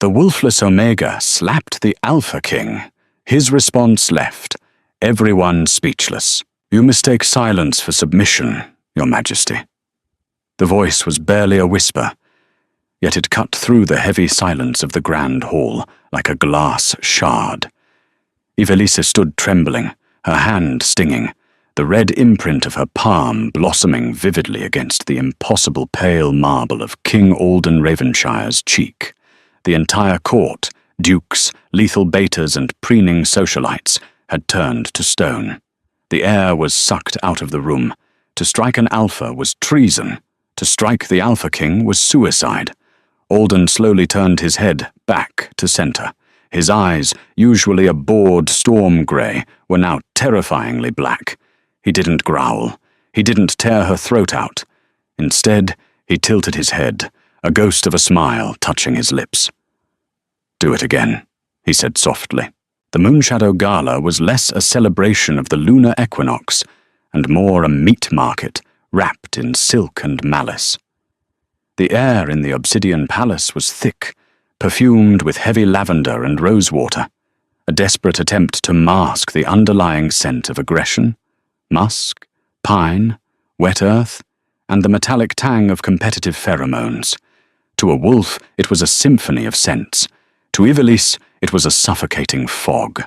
The Wolfless Omega slapped the Alpha King. His response left everyone speechless. "You mistake silence for submission, Your Majesty." The voice was barely a whisper, yet it cut through the heavy silence of the grand hall like a glass shard. Ivelisse stood trembling, her hand stinging, the red imprint of her palm blossoming vividly against the impossible pale marble of King Alden Ravenshire's cheek. The entire court, dukes, lethal betas, and preening socialites, had turned to stone. The air was sucked out of the room. To strike an alpha was treason. To strike the Alpha King was suicide. Alden slowly turned his head back to center. His eyes, usually a bored storm grey, were now terrifyingly black. He didn't growl. He didn't tear her throat out. Instead, he tilted his head, a ghost of a smile touching his lips. "Do it again," he said softly. The Moonshadow Gala was less a celebration of the lunar equinox and more a meat market wrapped in silk and malice. The air in the Obsidian Palace was thick, perfumed with heavy lavender and rosewater, a desperate attempt to mask the underlying scent of aggression, musk, pine, wet earth, and the metallic tang of competitive pheromones. To a wolf, it was a symphony of scents. To Ivelisse, it was a suffocating fog.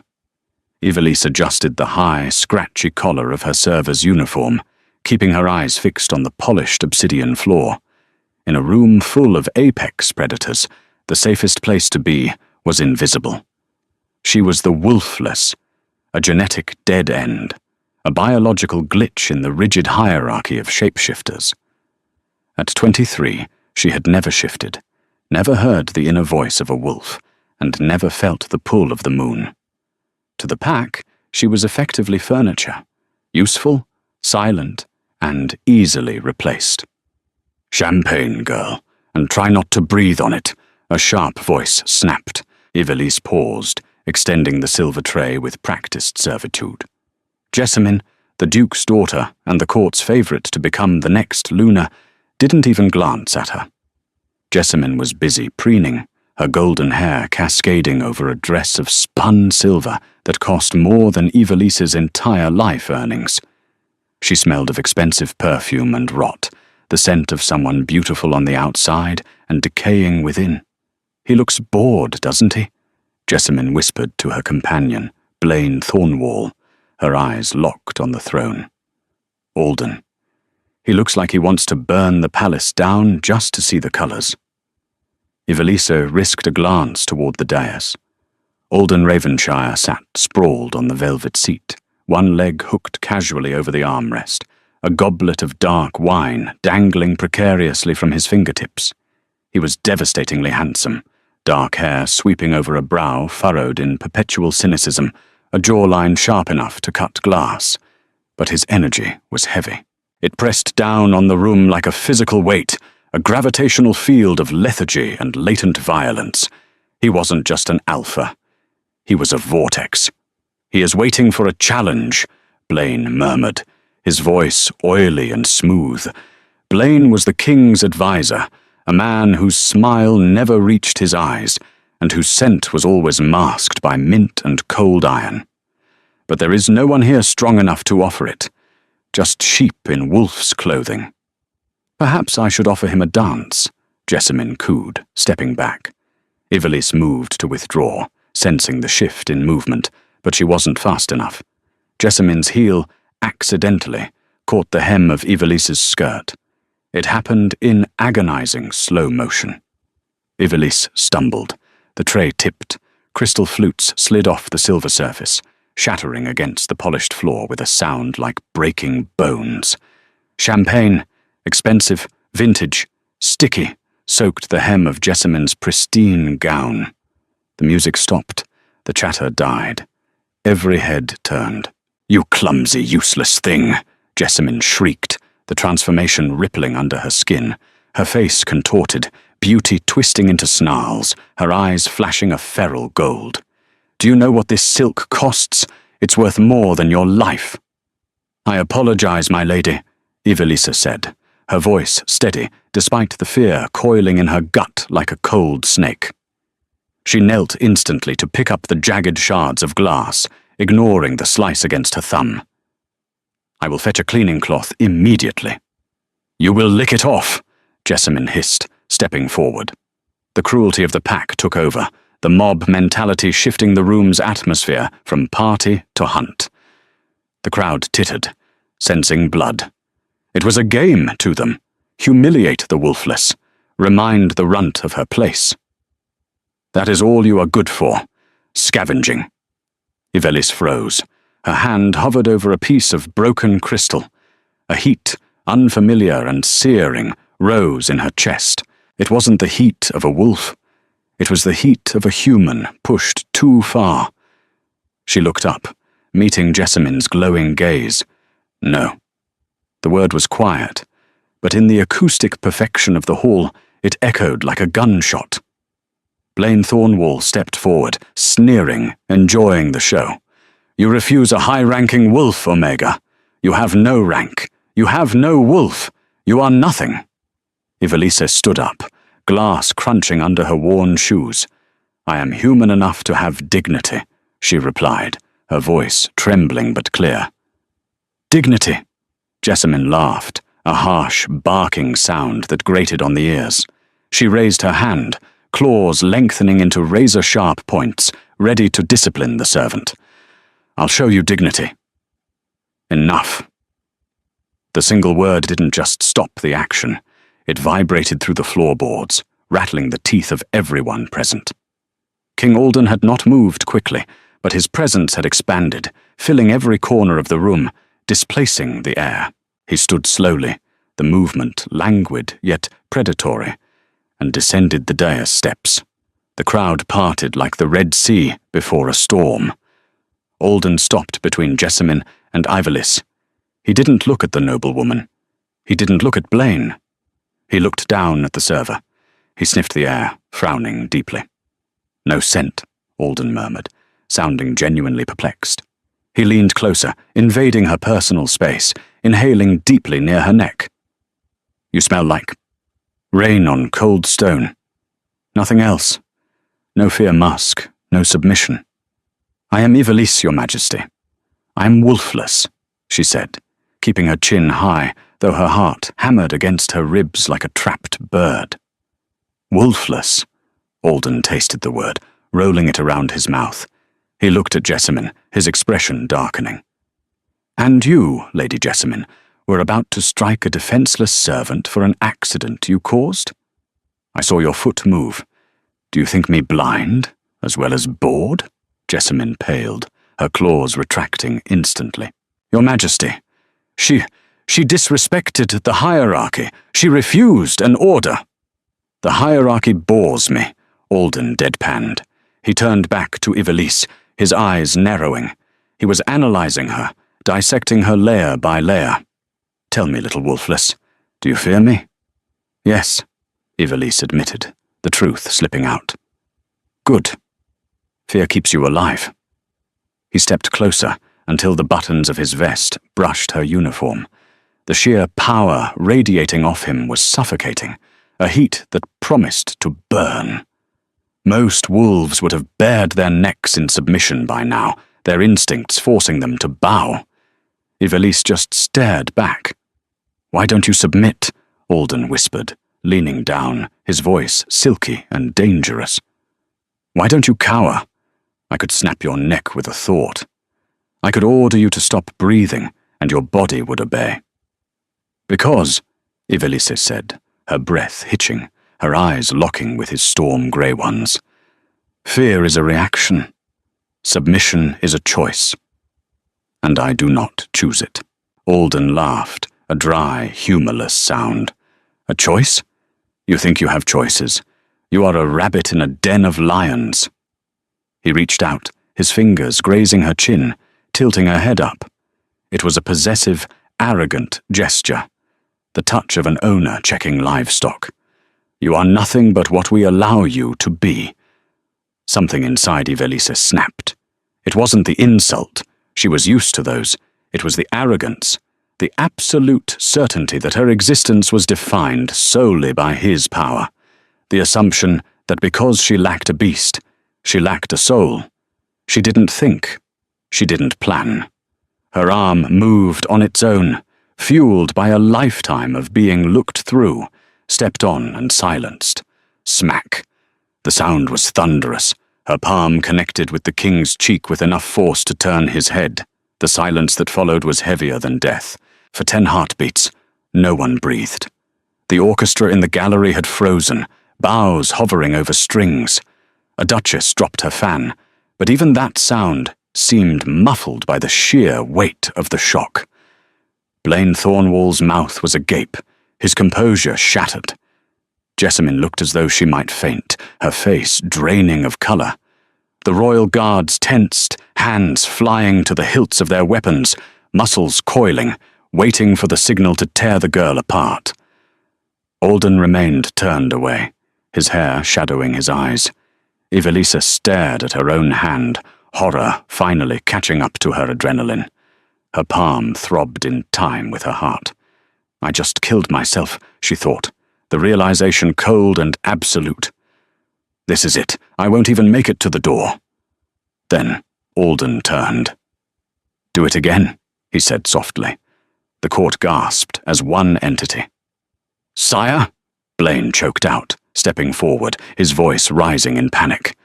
Ivelisse adjusted the high, scratchy collar of her server's uniform, keeping her eyes fixed on the polished obsidian floor. In a room full of apex predators, the safest place to be was invisible. She was the Wolfless, a genetic dead end, a biological glitch in the rigid hierarchy of shapeshifters. At 23, she had never shifted, never heard the inner voice of a wolf, and never felt the pull of the moon. To the pack, she was effectively furniture, useful, silent, and easily replaced. "Champagne, girl, and try not to breathe on it," a sharp voice snapped. Ivelisse paused, extending the silver tray with practiced servitude. Jessamine, the Duke's daughter and the court's favourite to become the next Luna, didn't even glance at her. Jessamine was busy preening, her golden hair cascading over a dress of spun silver that cost more than Ivelisse's entire life earnings. She smelled of expensive perfume and rot, the scent of someone beautiful on the outside and decaying within. "He looks bored, doesn't he?" Jessamine whispered to her companion, Blaine Thornwall, her eyes locked on the throne. "Alden. He looks like he wants to burn the palace down just to see the colours." Ivelisse risked a glance toward the dais. Alden Ravenshire sat sprawled on the velvet seat, one leg hooked casually over the armrest, a goblet of dark wine dangling precariously from his fingertips. He was devastatingly handsome, dark hair sweeping over a brow furrowed in perpetual cynicism, a jawline sharp enough to cut glass. But his energy was heavy. It pressed down on the room like a physical weight, a gravitational field of lethargy and latent violence. He wasn't just an alpha. He was a vortex. "He is waiting for a challenge," Blaine murmured, his voice oily and smooth. Blaine was the king's advisor, a man whose smile never reached his eyes, and whose scent was always masked by mint and cold iron. "But there is no one here strong enough to offer it. Just sheep in wolf's clothing." "Perhaps I should offer him a dance," Jessamine cooed, stepping back. Ivelisse moved to withdraw, sensing the shift in movement, but she wasn't fast enough. Jessamine's heel, accidentally, caught the hem of Ivelisse's skirt. It happened in agonizing slow motion. Ivelisse stumbled. The tray tipped. Crystal flutes slid off the silver surface, shattering against the polished floor with a sound like breaking bones. Champagne, expensive, vintage, sticky, soaked the hem of Jessamine's pristine gown. The music stopped. The chatter died. Every head turned. "You clumsy, useless thing!" Jessamine shrieked, the transformation rippling under her skin, her face contorted, beauty twisting into snarls, her eyes flashing a feral gold. "Do you know what this silk costs? It's worth more than your life." "I apologize, my lady," Ivelisse said, her voice steady, despite the fear coiling in her gut like a cold snake. She knelt instantly to pick up the jagged shards of glass, ignoring the slice against her thumb. "I will fetch a cleaning cloth immediately." "You will lick it off," Jessamine hissed, stepping forward. The cruelty of the pack took over, the mob mentality shifting the room's atmosphere from party to hunt. The crowd tittered, sensing blood. It was a game to them. Humiliate the Wolfless. Remind the runt of her place. "That is all you are good for. Scavenging." Ivelis froze. Her hand hovered over a piece of broken crystal. A heat, unfamiliar and searing, rose in her chest. It wasn't the heat of a wolf. It was the heat of a human pushed too far. She looked up, meeting Jessamine's glowing gaze. No. The word was quiet, but in the acoustic perfection of the hall, it echoed like a gunshot. Blaine Thornwall stepped forward, sneering, enjoying the show. "You refuse a high-ranking wolf, Omega. You have no rank. You have no wolf. You are nothing." Ivelisse stood up, glass crunching under her worn shoes. "I am human enough to have dignity," she replied, her voice trembling but clear. "Dignity?" Jessamine laughed, a harsh, barking sound that grated on the ears. She raised her hand, claws lengthening into razor-sharp points, ready to discipline the servant. "I'll show you dignity." Enough. The single word didn't just stop the action. It vibrated through the floorboards, rattling the teeth of everyone present. King Alden had not moved quickly, but his presence had expanded, filling every corner of the room, displacing the air. He stood slowly, the movement languid yet predatory, and descended the dais steps. The crowd parted like the Red Sea before a storm. Alden stopped between Jessamine and Ivelis. He didn't look at the noblewoman. He didn't look at Blaine. He looked down at the server. He sniffed the air, frowning deeply. "No scent," Alden murmured, sounding genuinely perplexed. He leaned closer, invading her personal space, inhaling deeply near her neck. "You smell like rain on cold stone. Nothing else. No fear musk, no submission." "I am Ivelisse, Your Majesty. I am wolfless," she said, keeping her chin high, though her heart hammered against her ribs like a trapped bird. "Wolfless," Alden tasted the word, rolling it around his mouth. He looked at Jessamine, his expression darkening. "And you, Lady Jessamine, were about to strike a defenseless servant for an accident you caused? I saw your foot move. Do you think me blind, as well as bored?" Jessamine paled, her claws retracting instantly. "Your Majesty, she disrespected the hierarchy. She refused an order." "The hierarchy bores me," Alden deadpanned. He turned back to Ivelisse, his eyes narrowing. He was analyzing her, dissecting her layer by layer. "Tell me, little Wolfless, do you fear me?" "Yes," Ivelisse admitted, the truth slipping out. "Good. Fear keeps you alive." He stepped closer until the buttons of his vest brushed her uniform. The sheer power radiating off him was suffocating, a heat that promised to burn. Most wolves would have bared their necks in submission by now, their instincts forcing them to bow. Ivelisse just stared back. "Why don't you submit?" Alden whispered, leaning down, his voice silky and dangerous. "Why don't you cower? I could snap your neck with a thought. I could order you to stop breathing, and your body would obey." "Because," Ivelisse said, her breath hitching, her eyes locking with his storm-grey ones, "fear is a reaction. Submission is a choice. And I do not choose it." Alden laughed, a dry, humorless sound. "A choice? You think you have choices. You are a rabbit in a den of lions." He reached out, his fingers grazing her chin, tilting her head up. It was a possessive, arrogant gesture, the touch of an owner checking livestock. "You are nothing but what we allow you to be." Something inside Ivelisse snapped. It wasn't the insult. She was used to those. It was the arrogance, the absolute certainty that her existence was defined solely by his power, the assumption that because she lacked a beast, She lacked a soul. She didn't think. She didn't plan. Her arm moved on its own, fueled by a lifetime of being looked through, stepped on and silenced. Smack. The sound was thunderous. Her palm connected with the king's cheek with enough force to turn his head. The silence that followed was heavier than death. For 10 heartbeats, no one breathed. The orchestra in the gallery had frozen, boughs hovering over strings. A duchess dropped her fan, but even that sound seemed muffled by the sheer weight of the shock. Blaine Thornwall's mouth was agape, his composure shattered. Jessamine looked as though she might faint, her face draining of colour. The royal guards tensed, hands flying to the hilts of their weapons, muscles coiling, waiting for the signal to tear the girl apart. Alden remained turned away, his hair shadowing his eyes. Evelisa stared at her own hand, horror finally catching up to her adrenaline. Her palm throbbed in time with her heart. I just killed myself, she thought, the realization cold and absolute. This is it. I won't even make it to the door. Then Alden turned. Do it again, he said softly. The court gasped as one entity. Sire? Blaine choked out, stepping forward, his voice rising in panic.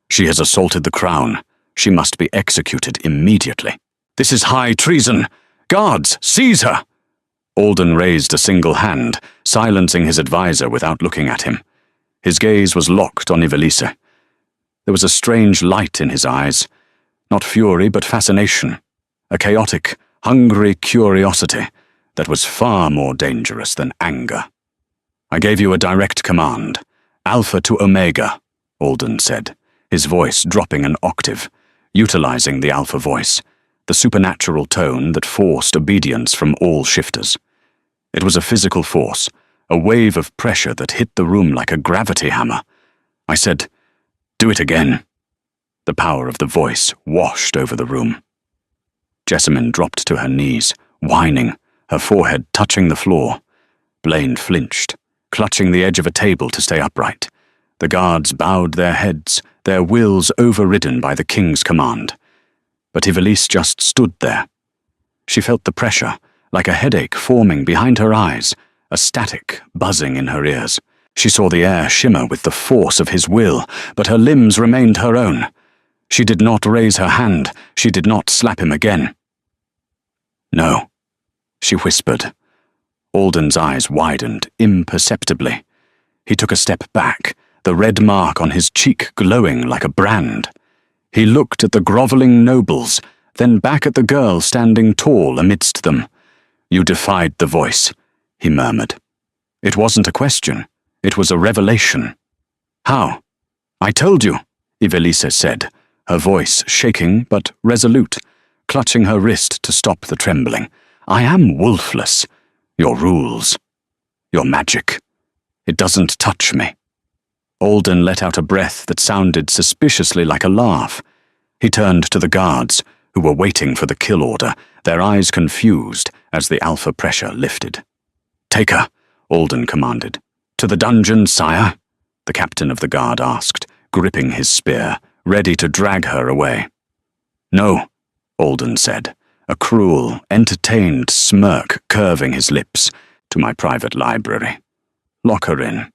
She has assaulted the crown. She must be executed immediately. This is high treason. Guards, seize her! Alden raised a single hand, silencing his advisor without looking at him. His gaze was locked on Evelisa. There was a strange light in his eyes, not fury but fascination, a chaotic, hungry curiosity that was far more dangerous than anger. I gave you a direct command, Alpha to Omega, Alden said, his voice dropping an octave, utilizing the Alpha voice, the supernatural tone that forced obedience from all shifters. It was a physical force, a wave of pressure that hit the room like a gravity hammer. I said, do it again. The power of the voice washed over the room. Jessamine dropped to her knees, whining, her forehead touching the floor. Blaine flinched, clutching the edge of a table to stay upright. The guards bowed their heads, their wills overridden by the king's command. But Evelise just stood there. She felt the pressure, like a headache forming behind her eyes, a static buzzing in her ears. She saw the air shimmer with the force of his will, but her limbs remained her own. She did not raise her hand. She did not slap him again. No, she whispered. Alden's eyes widened imperceptibly. He took a step back, the red mark on his cheek glowing like a brand. He looked at the groveling nobles, then back at the girl standing tall amidst them. You defied the voice, he murmured. It wasn't a question. It was a revelation. How? I told you, Evelisa said, her voice shaking but resolute, clutching her wrist to stop the trembling. I am Wolfless. Your rules. Your magic. It doesn't touch me. Alden let out a breath that sounded suspiciously like a laugh. He turned to the guards, who were waiting for the kill order, their eyes confused as the alpha pressure lifted. Take her, Alden commanded. To the dungeon, sire? The captain of the guard asked, gripping his spear, ready to drag her away. No, Alden said, a cruel, entertained smirk curving his lips, to my private library. Lock her in.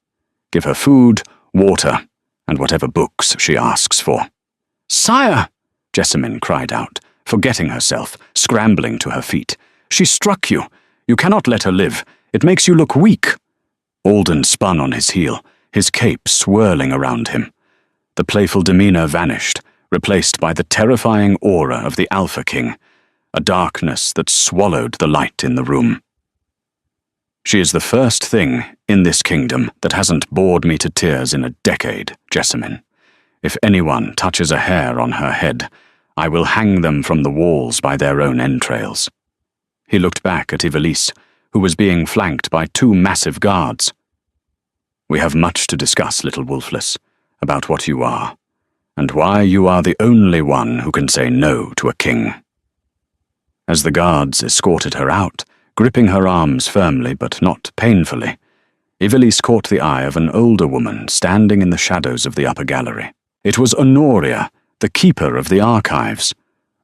Give her food, water, and whatever books she asks for. Sire! Jessamine cried out, forgetting herself, scrambling to her feet. She struck you. You cannot let her live. It makes you look weak. Alden spun on his heel, his cape swirling around him. The playful demeanor vanished, replaced by the terrifying aura of the Alpha King, a darkness that swallowed the light in the room. She is the first thing in this kingdom that hasn't bored me to tears in a decade, Jessamine. If anyone touches a hair on her head, I will hang them from the walls by their own entrails. He looked back at Evelise, who was being flanked by 2 massive guards. We have much to discuss, little Wolfless, about what you are, and why you are the only one who can say no to a king. As the guards escorted her out, gripping her arms firmly but not painfully, Evelise caught the eye of an older woman standing in the shadows of the upper gallery. It was Honoria, the keeper of the archives.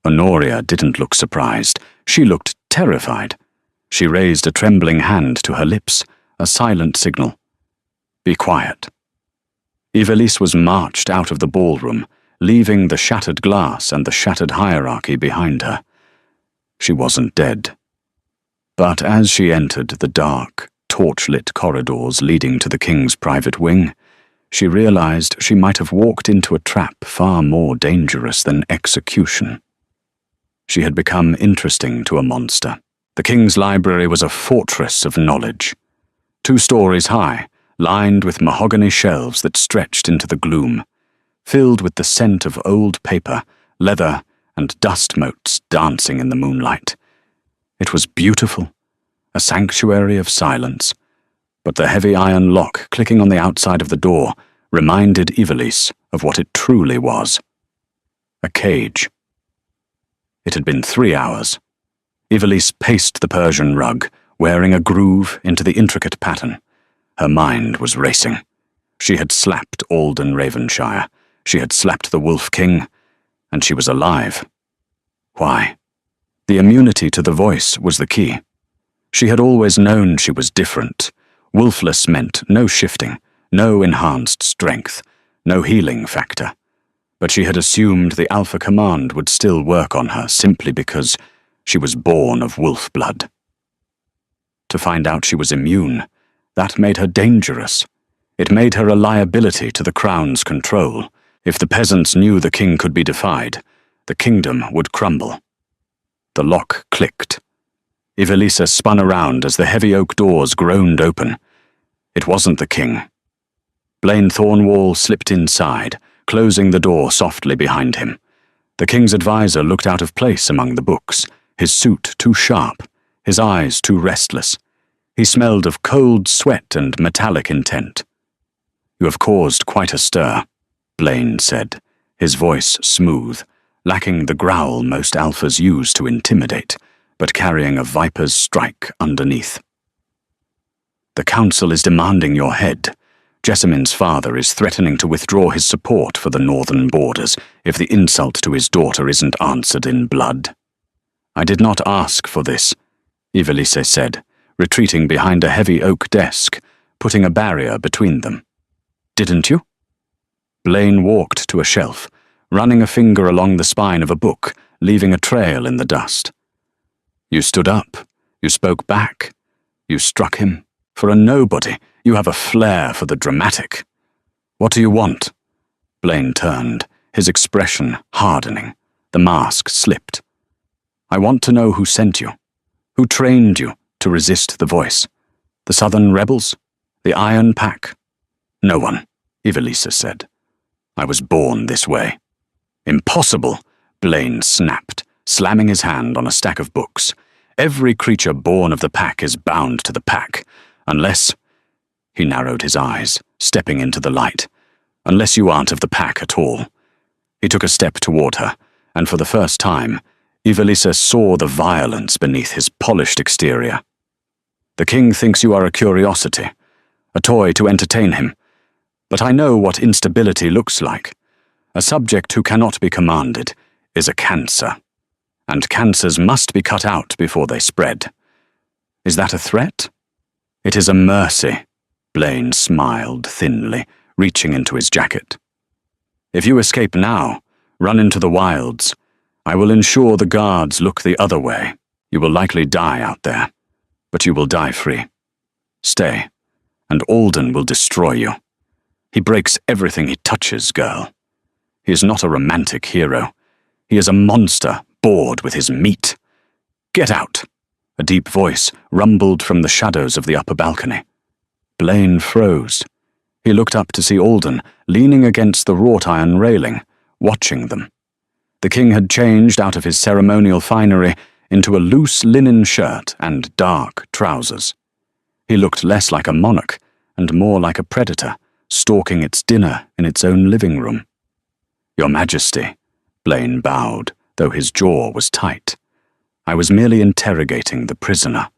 Honoria didn't look surprised. She looked terrified. She raised a trembling hand to her lips, a silent signal. Be quiet. Ivelisse was marched out of the ballroom, leaving the shattered glass and the shattered hierarchy behind her. She wasn't dead. But as she entered the dark, torch-lit corridors leading to the king's private wing, she realized she might have walked into a trap far more dangerous than execution. She had become interesting to a monster. The king's library was a fortress of knowledge. 2 stories high, lined with mahogany shelves that stretched into the gloom, filled with the scent of old paper, leather, and dust motes dancing in the moonlight. It was beautiful, a sanctuary of silence, but the heavy iron lock clicking on the outside of the door reminded Ivelisse of what it truly was. A cage. It had been 3 hours. Ivelisse paced the Persian rug, wearing a groove into the intricate pattern. Her mind was racing. She had slapped Alden Ravenshire. She had slapped the Wolf King, and she was alive. Why? The immunity to the voice was the key. She had always known she was different. Wolfless meant no shifting, no enhanced strength, no healing factor. But she had assumed the Alpha Command would still work on her simply because she was born of wolf blood. To find out she was immune, that made her dangerous. It made her a liability to the crown's control. If the peasants knew the king could be defied, the kingdom would crumble. The lock clicked. Ivelisse spun around as the heavy oak doors groaned open. It wasn't the king. Blaine Thornwall slipped inside, closing the door softly behind him. The king's advisor looked out of place among the books, his suit too sharp, his eyes too restless. He smelled of cold sweat and metallic intent. You have caused quite a stir, Blaine said, his voice smooth, lacking the growl most alphas use to intimidate, but carrying a viper's strike underneath. The council is demanding your head. Jessamine's father is threatening to withdraw his support for the northern borders if the insult to his daughter isn't answered in blood. I did not ask for this, Ivelisse said, retreating behind a heavy oak desk, putting a barrier between them. Didn't you? Blaine walked to a shelf, running a finger along the spine of a book, leaving a trail in the dust. You stood up. You spoke back. You struck him. For a nobody, you have a flair for the dramatic. What do you want? Blaine turned, his expression hardening. The mask slipped. I want to know who sent you. Who trained you to resist the voice? The Southern rebels? The Iron Pack? No one, Ivelisse said. I was born this way. Impossible, Blaine snapped, slamming his hand on a stack of books. Every creature born of the pack is bound to the pack, unless... He narrowed his eyes, stepping into the light. Unless you aren't of the pack at all. He took a step toward her, and for the first time, Ivelisse saw the violence beneath his polished exterior. The king thinks you are a curiosity, a toy to entertain him. But I know what instability looks like. A subject who cannot be commanded is a cancer, and cancers must be cut out before they spread. Is that a threat? It is a mercy, Blaine smiled thinly, reaching into his jacket. If you escape now, run into the wilds, I will ensure the guards look the other way. You will likely die out there, but you will die free. Stay, and Alden will destroy you. He breaks everything he touches, girl. He is not a romantic hero. He is a monster bored with his meat. Get out! A deep voice rumbled from the shadows of the upper balcony. Blaine froze. He looked up to see Alden leaning against the wrought iron railing, watching them. The king had changed out of his ceremonial finery into a loose linen shirt and dark trousers. He looked less like a monarch and more like a predator, stalking its dinner in its own living room. Your Majesty, Blaine bowed, though his jaw was tight. I was merely interrogating the prisoner.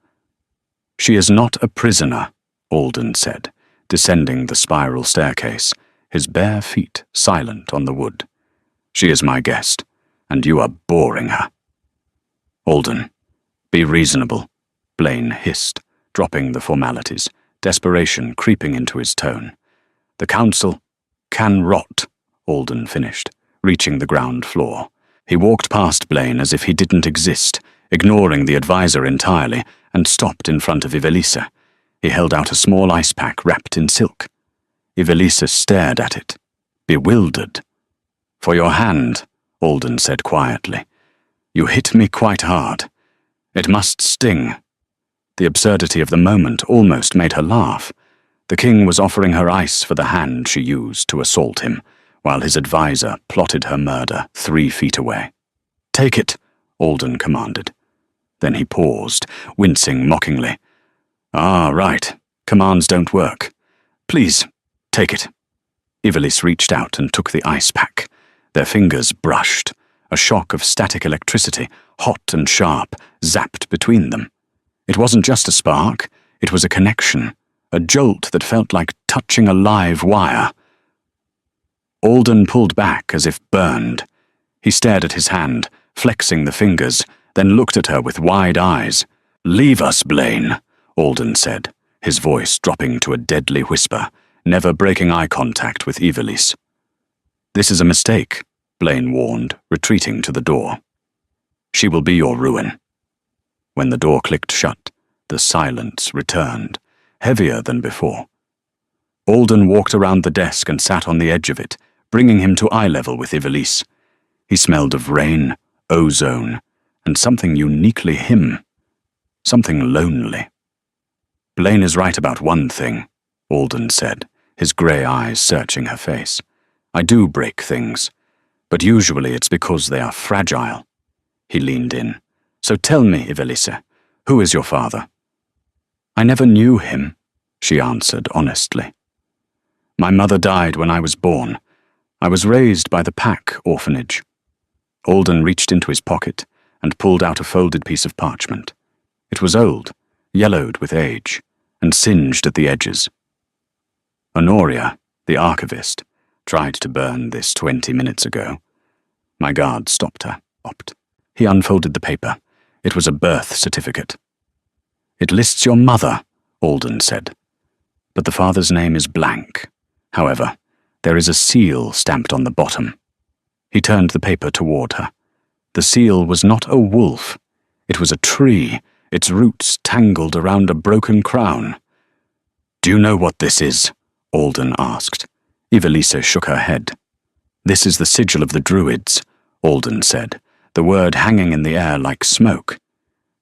She is not a prisoner, Alden said, descending the spiral staircase, his bare feet silent on the wood. "She is my guest, and you are boring her." "Alden, be reasonable," Blaine hissed, dropping the formalities, desperation creeping into his tone. "The council can rot," Alden finished, reaching the ground floor. He walked past Blaine as if he didn't exist, ignoring the advisor entirely, and stopped in front of Ivelisse. He held out a small ice pack wrapped in silk. Ivelisse stared at it, bewildered. "For your hand," Alden said quietly. "You hit me quite hard. It must sting." The absurdity of the moment almost made her laugh. The king was offering her ice for the hand she used to assault him, while his advisor plotted her murder 3 feet away. "Take it," Alden commanded. Then he paused, wincing mockingly. "Ah, right. Commands don't work. Please, take it." Ivelisse reached out and took the ice pack. Their fingers brushed. A shock of static electricity, hot and sharp, zapped between them. It wasn't just a spark, it was a connection, a jolt that felt like touching a live wire. Alden pulled back as if burned. He stared at his hand, flexing the fingers, then looked at her with wide eyes. "Leave us, Blaine," Alden said, his voice dropping to a deadly whisper, never breaking eye contact with Ivelisse. "This is a mistake," Blaine warned, retreating to the door. "She will be your ruin." When the door clicked shut, the silence returned, heavier than before. Alden walked around the desk and sat on the edge of it, bringing him to eye level with Ivelisse. He smelled of rain, ozone, and something uniquely him. Something lonely. "Blaine is right about one thing," Alden said, his grey eyes searching her face. "I do break things, but usually it's because they are fragile." He leaned in. "So tell me, Ivelisse, who is your father?" "I never knew him," she answered honestly. "My mother died when I was born. I was raised by the Pack orphanage." Alden reached into his pocket and pulled out a folded piece of parchment. It was old, yellowed with age, and singed at the edges. "Honoria, the archivist, tried to burn this 20 minutes ago." My guard stopped her, He unfolded the paper. It was a birth certificate. "It lists your mother," Alden said. "But the father's name is blank. However, there is a seal stamped on the bottom." He turned the paper toward her. The seal was not a wolf. It was a tree, its roots tangled around a broken crown. "Do you know what this is?" Alden asked. Ivelisse shook her head. "This is the sigil of the Druids," Alden said, the word hanging in the air like smoke.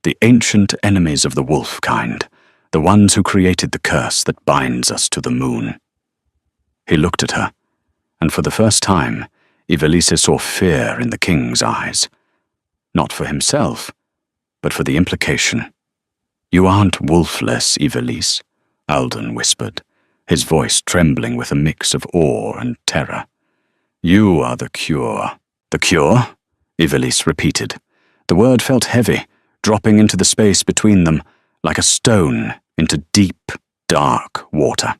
"The ancient enemies of the wolf kind, the ones who created the curse that binds us to the moon." He looked at her, and for the first time, Ivelisse saw fear in the king's eyes. Not for himself, but for the implication. "You aren't wolfless, Ivelisse," Alden whispered, his voice trembling with a mix of awe and terror. "You are the cure." "The cure?" Ivelisse repeated. The word felt heavy, dropping into the space between them, like a stone into deep, dark water.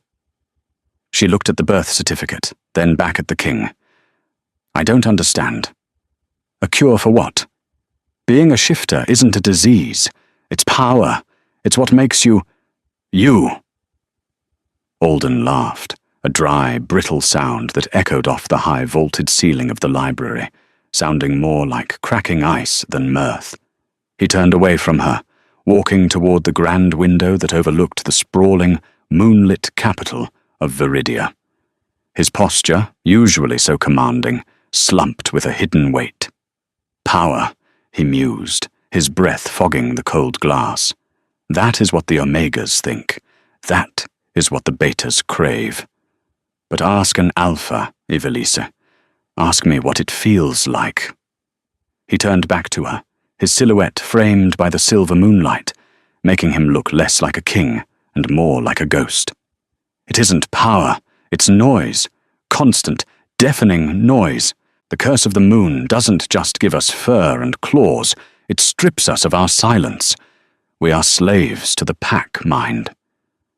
She looked at the birth certificate, then back at the king. "I don't understand. A cure for what? Being a shifter isn't a disease. It's power. It's what makes you... you." Alden laughed, a dry, brittle sound that echoed off the high vaulted ceiling of the library, sounding more like cracking ice than mirth. He turned away from her, walking toward the grand window that overlooked the sprawling, moonlit capital of Viridia. His posture, usually so commanding, slumped with a hidden weight. "Power," he mused, his breath fogging the cold glass. "That is what the Omegas think. That is what the Betas crave. But ask an Alpha, Ivelisse. Ask me what it feels like." He turned back to her, his silhouette framed by the silver moonlight, making him look less like a king and more like a ghost. "It isn't power, it's noise. Constant, deafening noise. The curse of the moon doesn't just give us fur and claws, it strips us of our silence. We are slaves to the pack mind.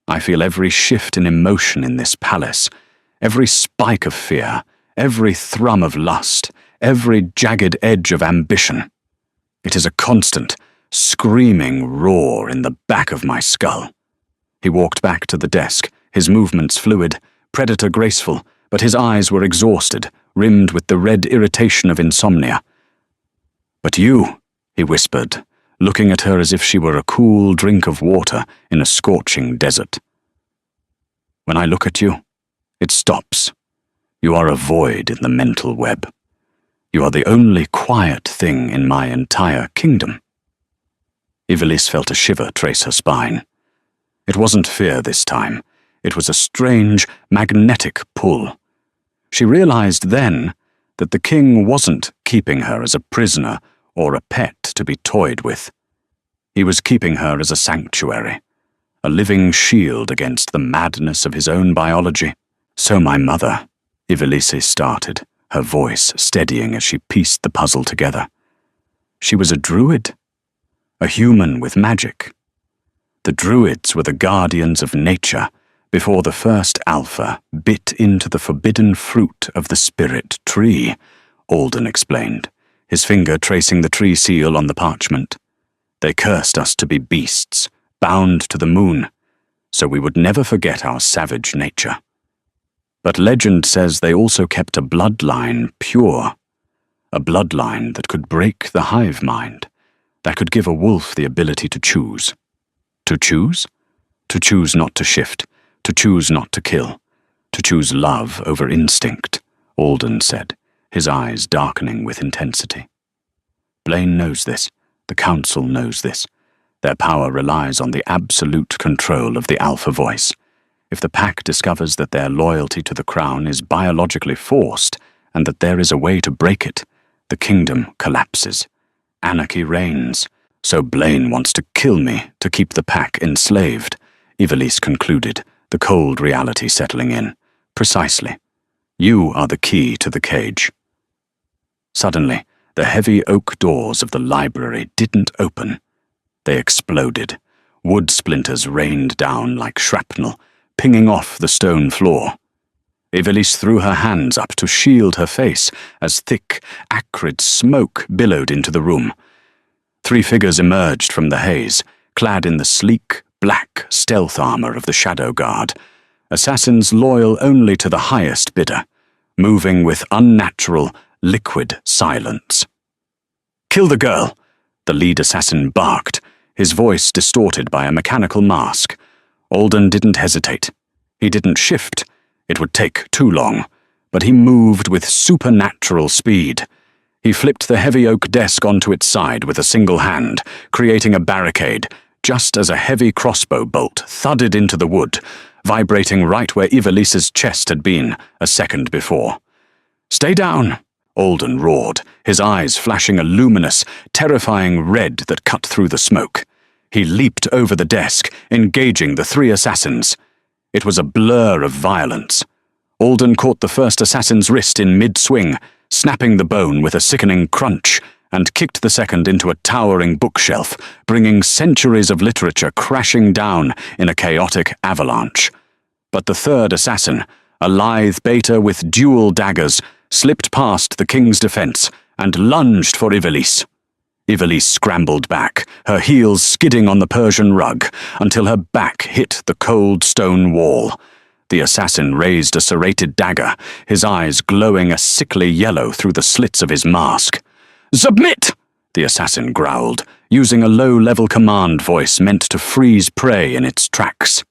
I feel every shift in emotion in this palace, every spike of fear, every thrum of lust, every jagged edge of ambition. It is a constant, screaming roar in the back of my skull. He walked back to the desk, his movements fluid, predator graceful, but his eyes were exhausted, rimmed with the red irritation of insomnia. "But you," he whispered, looking at her as if she were a cool drink of water in a scorching desert. "When I look at you, it stops. You are a void in the mental web. You are the only quiet thing in my entire kingdom." Ivelisse felt a shiver trace her spine. It wasn't fear this time. It was a strange, magnetic pull. She realized then that the king wasn't keeping her as a prisoner or a pet to be toyed with. He was keeping her as a sanctuary, a living shield against the madness of his own biology. "So my mother," Ivelisse started, her voice steadying as she pieced the puzzle together. "She was a druid, a human with magic. The druids were the guardians of nature before the first alpha bit into the forbidden fruit of the spirit tree," Alden explained, his finger tracing the tree seal on the parchment. "They cursed us to be beasts, bound to the moon, so we would never forget our savage nature. But legend says they also kept a bloodline pure, a bloodline that could break the hive mind, that could give a wolf the ability to choose. To choose? To choose not to shift, to choose not to kill, to choose love over instinct," Alden said, his eyes darkening with intensity. "Blaine knows this. The Council knows this. Their power relies on the absolute control of the Alpha voice. If the Pack discovers that their loyalty to the Crown is biologically forced, and that there is a way to break it, the kingdom collapses. Anarchy reigns. So Blaine wants to kill me to keep the Pack enslaved," Ivelisse concluded, the cold reality settling in. "Precisely. You are the key to the cage." Suddenly, the heavy oak doors of the library didn't open. They exploded. Wood splinters rained down like shrapnel, pinging off the stone floor. Ivelisse threw her hands up to shield her face as thick, acrid smoke billowed into the room. 3 figures emerged from the haze, clad in the sleek, black stealth armor of the Shadow Guard, assassins loyal only to the highest bidder, moving with unnatural, liquid silence. "Kill the girl!" the lead assassin barked, his voice distorted by a mechanical mask. Alden didn't hesitate. He didn't shift. It would take too long, but he moved with supernatural speed. He flipped the heavy oak desk onto its side with a single hand, creating a barricade, just as a heavy crossbow bolt thudded into the wood, vibrating right where Ivelisse's chest had been a second before. "Stay down!" Alden roared, his eyes flashing a luminous, terrifying red that cut through the smoke. He leaped over the desk, engaging the 3 assassins. It was a blur of violence. Alden caught the first assassin's wrist in mid-swing, snapping the bone with a sickening crunch, and kicked the second into a towering bookshelf, bringing centuries of literature crashing down in a chaotic avalanche. But the third assassin, a lithe beta with dual daggers, slipped past the king's defense and lunged for Ivelisse. Ivelisse scrambled back, her heels skidding on the Persian rug, until her back hit the cold stone wall. The assassin raised a serrated dagger, his eyes glowing a sickly yellow through the slits of his mask. "Submit!" the assassin growled, using a low-level command voice meant to freeze prey in its tracks.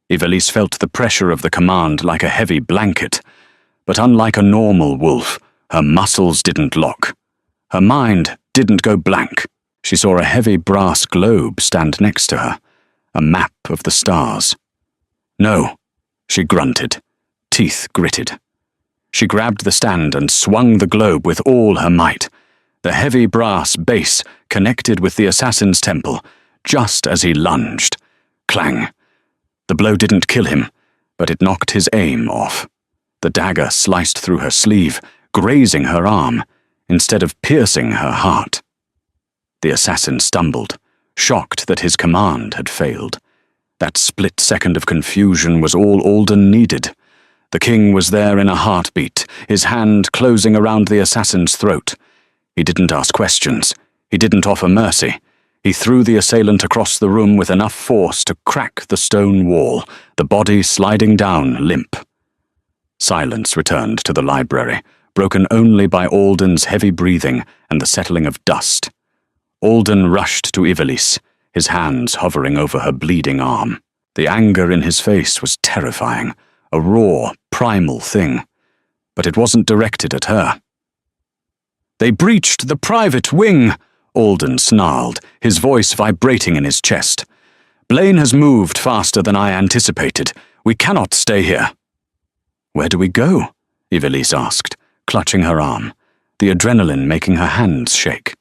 Ivelisse felt the pressure of the command like a heavy blanket, but unlike a normal wolf, her muscles didn't lock. Her mind didn't go blank. She saw a heavy brass globe stand next to her, a map of the stars. "No," she grunted, teeth gritted. She grabbed the stand and swung the globe with all her might. The heavy brass base connected with the assassin's temple, just as he lunged. Clang. The blow didn't kill him, but it knocked his aim off. The dagger sliced through her sleeve, grazing her arm, instead of piercing her heart. The assassin stumbled, shocked that his command had failed. That split second of confusion was all Alden needed. The king was there in a heartbeat, his hand closing around the assassin's throat. He didn't ask questions. He didn't offer mercy. He threw the assailant across the room with enough force to crack the stone wall, the body sliding down limp. Silence returned to the library, broken only by Alden's heavy breathing and the settling of dust. Alden rushed to Ivelisse, his hands hovering over her bleeding arm. The anger in his face was terrifying, a raw, primal thing. But it wasn't directed at her. "They breached the private wing," Alden snarled, his voice vibrating in his chest. "Blaine has moved faster than I anticipated. We cannot stay here." "Where do we go?" Ivelisse asked, clutching her arm, the adrenaline making her hands shake.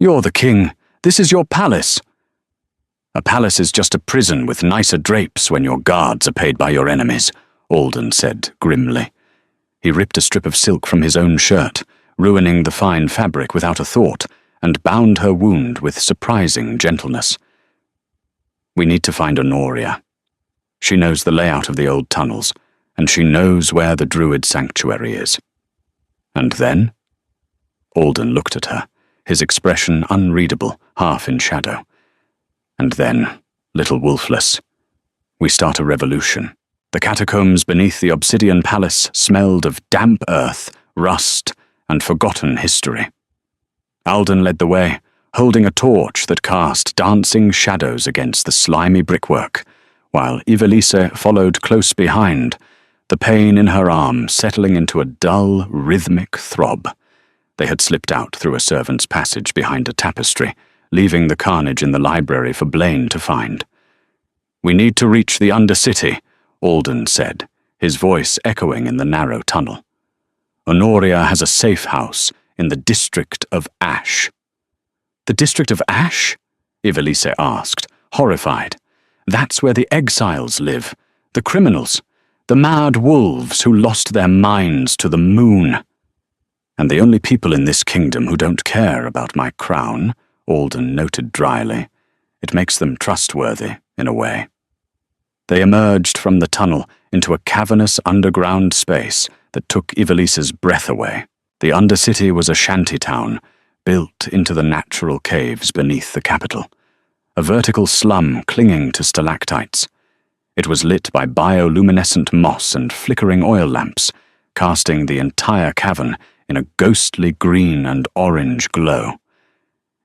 "You're the king. This is your palace." "A palace is just a prison with nicer drapes when your guards are paid by your enemies," Alden said grimly. He ripped a strip of silk from his own shirt, ruining the fine fabric without a thought, and bound her wound with surprising gentleness. "We need to find Honoria. She knows the layout of the old tunnels, and she knows where the Druid sanctuary is." "And then?" Alden looked at her, his expression unreadable, half in shadow. "And then, little Wolfless, we start a revolution." The catacombs beneath the obsidian palace smelled of damp earth, rust, and forgotten history. Alden led the way, holding a torch that cast dancing shadows against the slimy brickwork, while Ivelisse followed close behind, the pain in her arm settling into a dull, rhythmic throb. They had slipped out through a servant's passage behind a tapestry, leaving the carnage in the library for Blaine to find. "We need to reach the Undercity," Alden said, his voice echoing in the narrow tunnel. "Honoria has a safe house in the district of Ash." "The district of Ash?" Ivelisse asked, horrified. "That's where the exiles live, the criminals, the mad wolves who lost their minds to the moon." "And the only people in this kingdom who don't care about my crown," Alden noted dryly. "It makes them trustworthy, in a way." They emerged from the tunnel into a cavernous underground space that took Ivelisse's breath away. The Undercity was a shanty town, built into the natural caves beneath the capital, a vertical slum clinging to stalactites. It was lit by bioluminescent moss and flickering oil lamps, casting the entire cavern in a ghostly green and orange glow.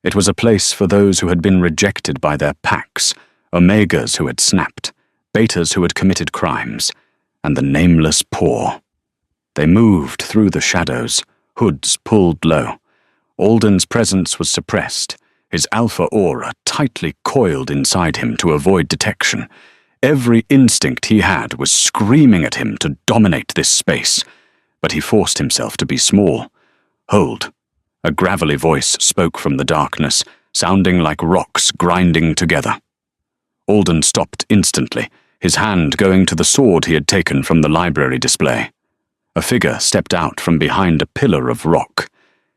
It was a place for those who had been rejected by their packs, omegas who had snapped, betas who had committed crimes, and the nameless poor. They moved through the shadows, hoods pulled low. Alden's presence was suppressed, his alpha aura tightly coiled inside him to avoid detection. Every instinct he had was screaming at him to dominate this space, but he forced himself to be small. "Hold." A gravelly voice spoke from the darkness, sounding like rocks grinding together. Alden stopped instantly, his hand going to the sword he had taken from the library display. A figure stepped out from behind a pillar of rock.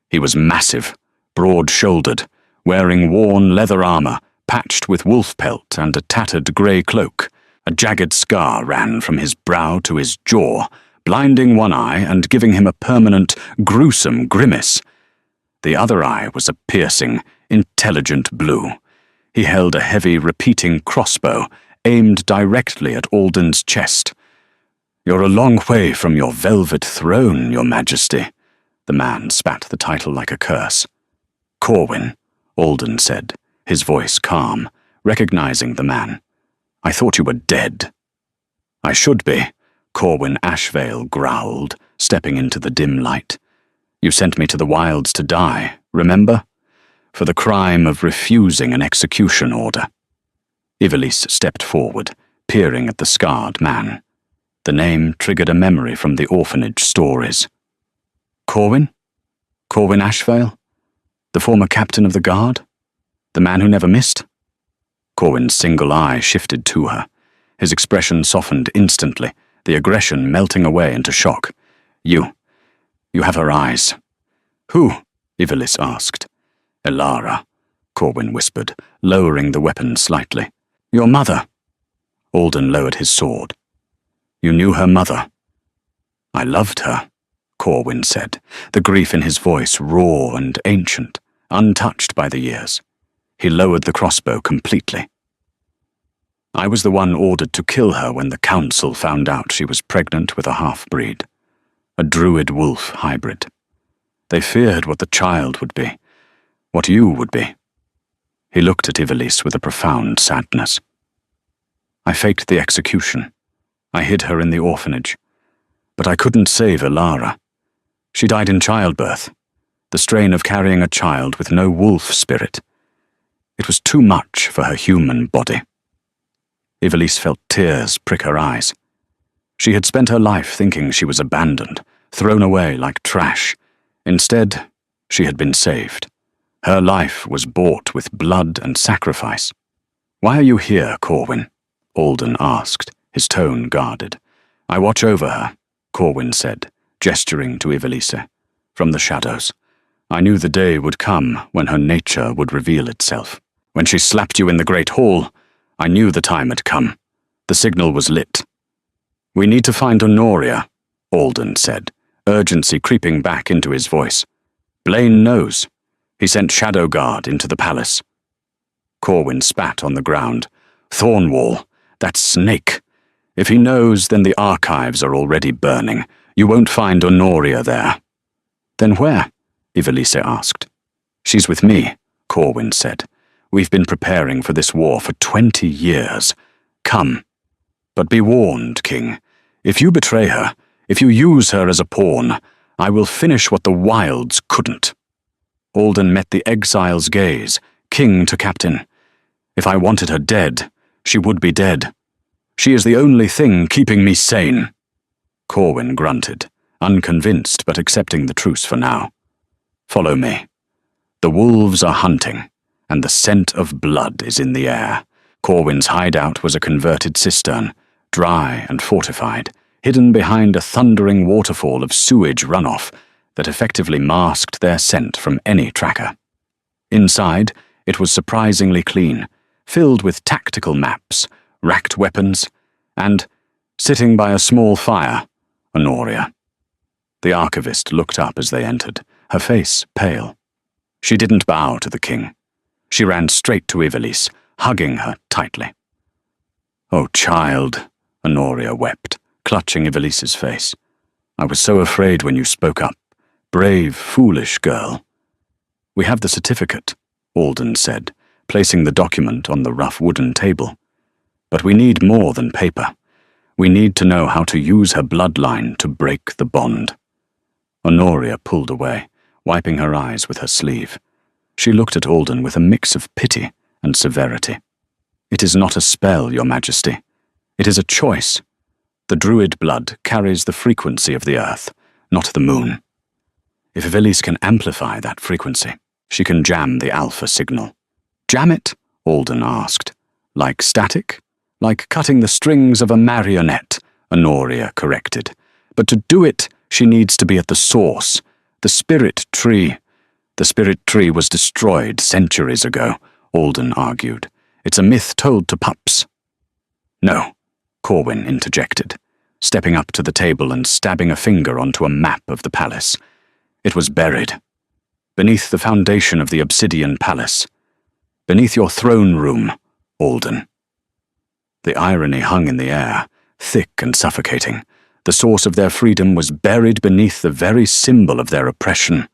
He was massive, broad-shouldered, wearing worn leather armor, patched with wolf pelt and a tattered grey cloak. A jagged scar ran from his brow to his jaw, blinding one eye and giving him a permanent, gruesome grimace. The other eye was a piercing, intelligent blue. He held a heavy, repeating crossbow, aimed directly at Alden's chest. "You're a long way from your velvet throne, Your Majesty." The man spat the title like a curse. "Corwin," Alden said, his voice calm, recognizing the man. "I thought you were dead." "I should be," Corwin Ashvale growled, stepping into the dim light. "You sent me to the wilds to die, remember? For the crime of refusing an execution order." Ivelisse stepped forward, peering at the scarred man. The name triggered a memory from the orphanage stories. "Corwin? Corwin Ashvale? The former captain of the guard? The man who never missed?" Corwin's single eye shifted to her. His expression softened instantly, the aggression melting away into shock. You have her eyes." "Who?" Ivelisse asked. "Elara," Corwin whispered, lowering the weapon slightly. "Your mother." Alden lowered his sword. "You knew her mother?" I loved her, Corwin said, the grief in his voice raw and ancient, untouched by the years. He lowered the crossbow completely. I was the one ordered to kill her when the council found out she was pregnant with a half-breed, a druid-wolf hybrid. They feared what the child would be, what you would be. He looked at Ivelisse with a profound sadness. I faked the execution. I hid her in the orphanage. But I couldn't save Ilara. She died in childbirth, the strain of carrying a child with no wolf spirit. It was too much for her human body. Ivelisse felt tears prick her eyes. She had spent her life thinking she was abandoned, thrown away like trash. Instead, she had been saved. Her life was bought with blood and sacrifice. "Why are you here, Corwin?" Alden asked, his tone guarded. "I watch over her," Corwin said, gesturing to Ivelisse. "From the shadows. I knew the day would come when her nature would reveal itself. When she slapped you in the Great Hall, I knew the time had come. The signal was lit." "We need to find Honoria," Alden said, urgency creeping back into his voice. "Blaine knows. He sent Shadow Guard into the palace." Corwin spat on the ground. "Thornwall, that snake. If he knows, then the archives are already burning. You won't find Honoria there." "Then where?" Ivelisse asked. "She's with me," Corwin said. "We've been preparing for this war for 20 years. Come. But be warned, King. If you betray her, if you use her as a pawn, I will finish what the Wilds couldn't." Alden met the exile's gaze, king to captain. "If I wanted her dead, she would be dead. She is the only thing keeping me sane." Corwin grunted, unconvinced but accepting the truce for now. "Follow me. The wolves are hunting, and the scent of blood is in the air." Corwin's hideout was a converted cistern, dry and fortified, hidden behind a thundering waterfall of sewage runoff that effectively masked their scent from any tracker. Inside, it was surprisingly clean, filled with tactical maps, racked weapons, and, sitting by a small fire, Honoria. The archivist looked up as they entered, her face pale. She didn't bow to the king. She ran straight to Ivelisse, hugging her tightly. "Oh, child," Honoria wept, clutching Ivelisse's face. "I was so afraid when you spoke up. Brave, foolish girl." "We have the certificate," Alden said, placing the document on the rough wooden table. "But we need more than paper. We need to know how to use her bloodline to break the bond." Honoria pulled away, wiping her eyes with her sleeve. She looked at Alden with a mix of pity and severity. "It is not a spell, Your Majesty. It is a choice. The druid blood carries the frequency of the earth, not the moon. If Ivelisse can amplify that frequency, she can jam the alpha signal." "Jam it?" Alden asked. "Like static? Like cutting the strings of a marionette," Honoria corrected. "But to do it, she needs to be at the source, the spirit tree." "The spirit tree was destroyed centuries ago," Alden argued. "It's a myth told to pups." "No," Corwin interjected, stepping up to the table and stabbing a finger onto a map of the palace. "It was buried. Beneath the foundation of the obsidian palace. Beneath your throne room, Alden." The irony hung in the air, thick and suffocating. The source of their freedom was buried beneath the very symbol of their oppression.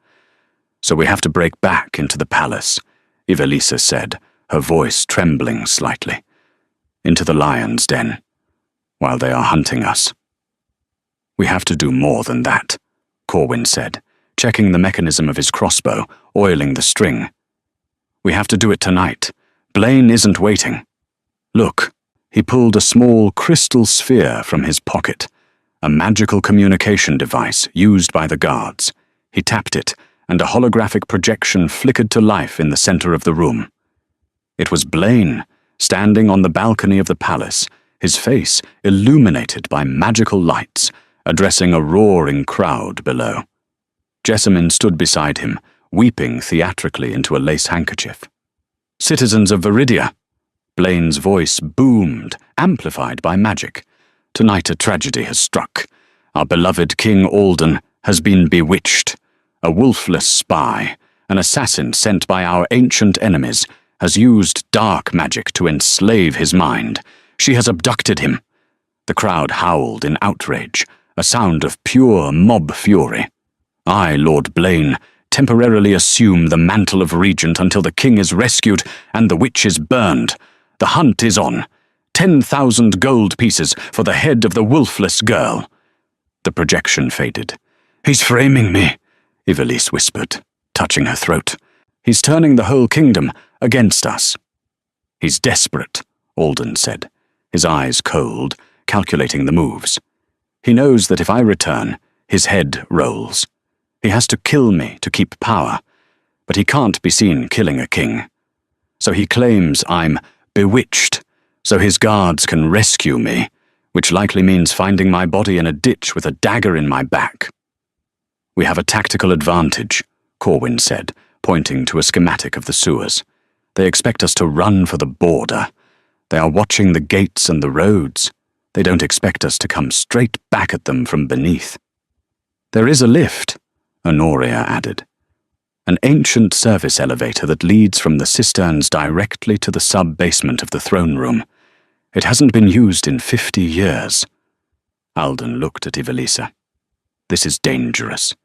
"So we have to break back into the palace," Ivelisse said, her voice trembling slightly. "Into the lion's den, while they are hunting us." "We have to do more than that," Corwin said, checking the mechanism of his crossbow, oiling the string. "We have to do it tonight. Blaine isn't waiting. Look." He pulled a small crystal sphere from his pocket, a magical communication device used by the guards. He tapped it, and a holographic projection flickered to life in the center of the room. It was Blaine, standing on the balcony of the palace, his face illuminated by magical lights, addressing a roaring crowd below. Jessamine stood beside him, weeping theatrically into a lace handkerchief. "Citizens of Viridia," Blaine's voice boomed, amplified by magic. "Tonight a tragedy has struck. Our beloved King Alden has been bewitched. A wolfless spy, an assassin sent by our ancient enemies, has used dark magic to enslave his mind. She has abducted him." The crowd howled in outrage, a sound of pure mob fury. "I, Lord Blaine, temporarily assume the mantle of regent until the king is rescued and the witch is burned. The hunt is on. 10,000 gold pieces for the head of the wolfless girl." The projection faded. "He's framing me," Ivelisse whispered, touching her throat. "He's turning the whole kingdom against us." "He's desperate," Alden said, his eyes cold, calculating the moves. "He knows that if I return, his head rolls. He has to kill me to keep power, but he can't be seen killing a king. So he claims I'm bewitched, so his guards can rescue me, which likely means finding my body in a ditch with a dagger in my back." "We have a tactical advantage," Corwin said, pointing to a schematic of the sewers. "They expect us to run for the border. They are watching the gates and the roads. They don't expect us to come straight back at them from beneath." "There is a lift," Honoria added. "An ancient service elevator that leads from the cisterns directly to the sub-basement of the throne room. It hasn't been used in 50 years. Alden looked at Ivelisse. "This is dangerous.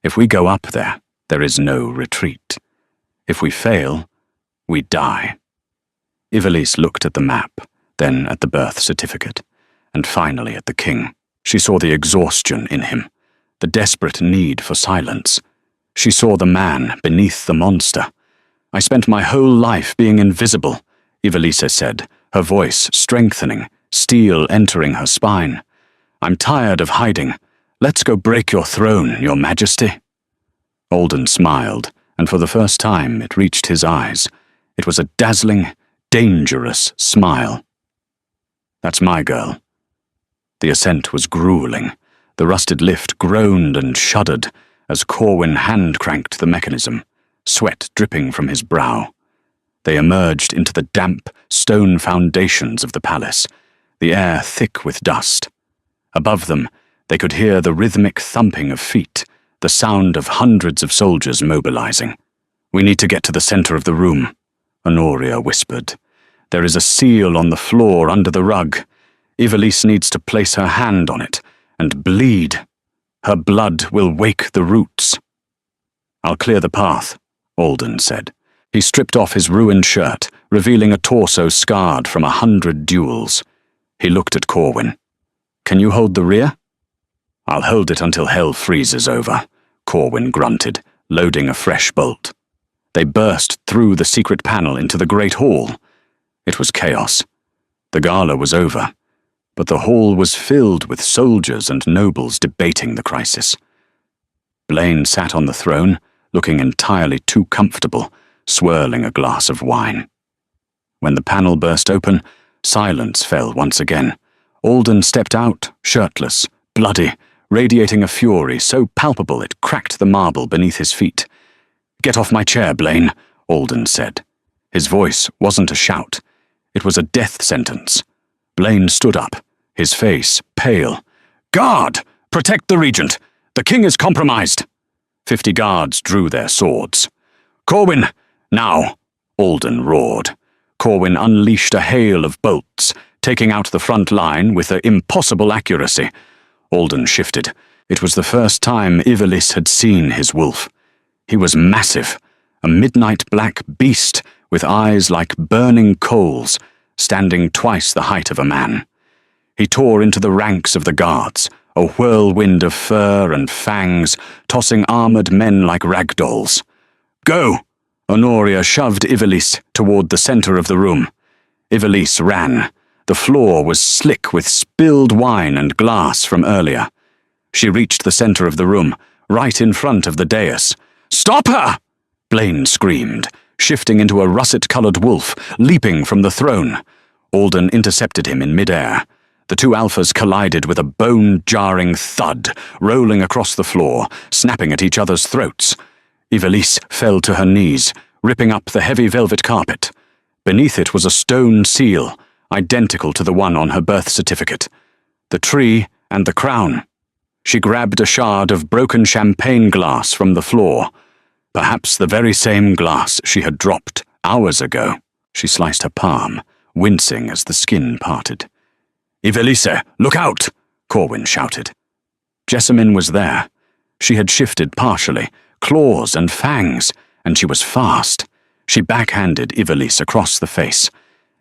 If we go up there, there is no retreat. If we fail, we die." Ivelisse looked at the map, then at the birth certificate, and finally at the king. She saw the exhaustion in him, the desperate need for silence. She saw the man beneath the monster. "I spent my whole life being invisible," Ivelisse said, her voice strengthening, steel entering her spine. "I'm tired of hiding. Let's go break your throne, your majesty." Alden smiled, and for the first time it reached his eyes. It was a dazzling, dangerous smile. "That's my girl." The ascent was grueling. The rusted lift groaned and shuddered as Corwin hand-cranked the mechanism, sweat dripping from his brow. They emerged into the damp, stone foundations of the palace, the air thick with dust. Above them, they could hear the rhythmic thumping of feet, the sound of hundreds of soldiers mobilizing. "We need to get to the center of the room," Honoria whispered. "There is a seal on the floor under the rug. Ivelisse needs to place her hand on it and bleed. Her blood will wake the roots." "I'll clear the path," Alden said. He stripped off his ruined shirt, revealing a torso scarred from 100 duels. He looked at Corwin. "Can you hold the rear?" "I'll hold it until hell freezes over," Corwin grunted, loading a fresh bolt. They burst through the secret panel into the great hall. It was chaos. The gala was over, but the hall was filled with soldiers and nobles debating the crisis. Blaine sat on the throne, looking entirely too comfortable, swirling a glass of wine. When the panel burst open, silence fell once again. Alden stepped out, shirtless, bloody, radiating a fury so palpable it cracked the marble beneath his feet. "Get off my chair, Blaine," Alden said. His voice wasn't a shout. It was a death sentence. Blaine stood up, his face pale. "Guard! Protect the regent! The king is compromised!" 50 guards drew their swords. "Corwin! Now!" Alden roared. Corwin unleashed a hail of bolts, taking out the front line with an impossible accuracy. Alden shifted. It was the first time Ivelisse had seen his wolf. He was massive, a midnight black beast with eyes like burning coals, standing twice the height of a man. He tore into the ranks of the guards, a whirlwind of fur and fangs, tossing armored men like rag dolls. "Go!" Honoria shoved Ivelisse toward the center of the room. Ivelisse ran. The floor was slick with spilled wine and glass from earlier. She reached the center of the room, right in front of the dais. "Stop her!" Blaine screamed, shifting into a russet-colored wolf, leaping from the throne. Alden intercepted him in midair. The two alphas collided with a bone-jarring thud, rolling across the floor, snapping at each other's throats. Ivelisse fell to her knees, ripping up the heavy velvet carpet. Beneath it was a stone seal, identical to the one on her birth certificate. The tree and the crown. She grabbed a shard of broken champagne glass from the floor, perhaps the very same glass she had dropped hours ago. She sliced her palm, wincing as the skin parted. "Ivelisse, look out!" Corwin shouted. Jessamine was there. She had shifted partially, claws and fangs, and she was fast. She backhanded Ivelisse across the face.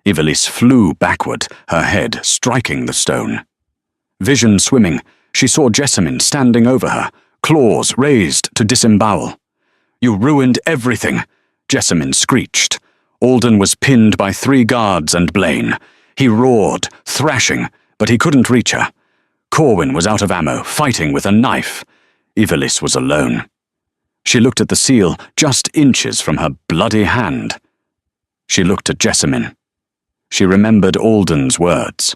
Ivelisse flew backward, her head striking the stone. Vision swimming, she saw Jessamine standing over her, claws raised to disembowel. "You ruined everything," Jessamine screeched. Alden was pinned by 3 guards and Blaine. He roared, thrashing, but he couldn't reach her. Corwin was out of ammo, fighting with a knife. Ivelisse was alone. She looked at the seal, just inches from her bloody hand. She looked at Jessamine. She remembered Alden's words.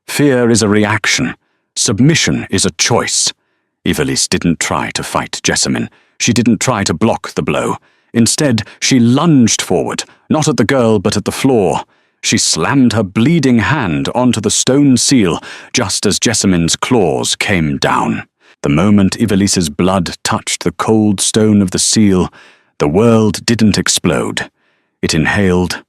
Fear is a reaction. Submission is a choice. Ivelisse didn't try to fight Jessamine. She didn't try to block the blow. Instead, she lunged forward, not at the girl but at the floor. She slammed her bleeding hand onto the stone seal just as Jessamine's claws came down. The moment Ivelisse's blood touched the cold stone of the seal, the world didn't explode. It inhaled.